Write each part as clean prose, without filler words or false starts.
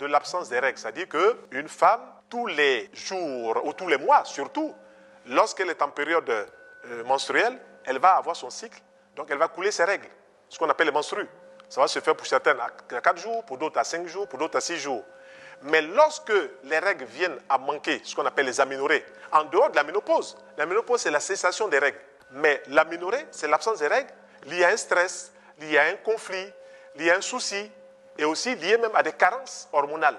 de l'absence des règles. C'est-à-dire qu'une femme, tous les jours, ou tous les mois surtout, lorsqu'elle est en période menstruelle, elle va avoir son cycle, donc elle va couler ses règles, ce qu'on appelle les menstrues. Ça va se faire pour certaines à 4 jours, pour d'autres à 5 jours, pour d'autres à 6 jours. Mais lorsque les règles viennent à manquer, ce qu'on appelle les aménorrhées, en dehors de la ménopause c'est la cessation des règles. Mais l'aménorrhée, c'est l'absence des règles liée à un stress, liée à un conflit, liée à un souci, et aussi liée même à des carences hormonales.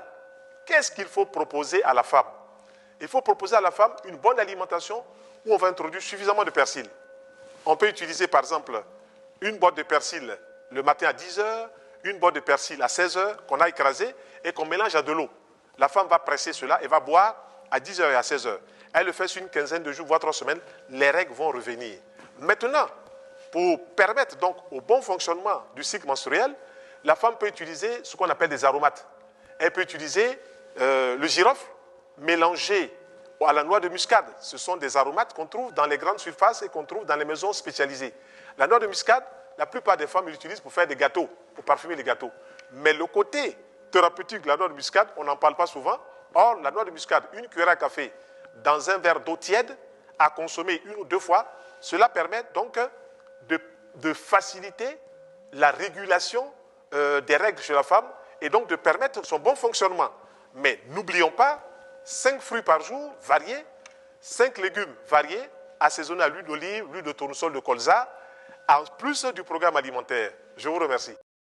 Qu'est-ce qu'il faut proposer à la femme? Il faut proposer à la femme une bonne alimentation où on va introduire suffisamment de persil. On peut utiliser par exemple une boîte de persil le matin à 10 heures, une boîte de persil à 16 heures qu'on a écrasé et qu'on mélange à de l'eau. La femme va presser cela et va boire à 10 heures et à 16 heures. Elle le fait sur une quinzaine de jours, voire 3 semaines, les règles vont revenir. Maintenant, pour permettre donc au bon fonctionnement du cycle menstruel, la femme peut utiliser ce qu'on appelle des aromates. Elle peut utiliser le girofle mélangé à la noix de muscade. Ce sont des aromates qu'on trouve dans les grandes surfaces et qu'on trouve dans les maisons spécialisées. La noix de muscade, la plupart des femmes l'utilisent pour faire des gâteaux, pour parfumer les gâteaux. Mais le côté thérapeutique de la noix de muscade, on n'en parle pas souvent. Or, la noix de muscade, une cuillère à café dans un verre d'eau tiède, à consommer 1 ou 2 fois, cela permet donc de faciliter la régulation des règles chez la femme et donc de permettre son bon fonctionnement. Mais n'oublions pas, 5 fruits par jour variés, 5 légumes variés, assaisonnés à l'huile d'olive, l'huile de tournesol, de colza, en plus du programme alimentaire. Je vous remercie.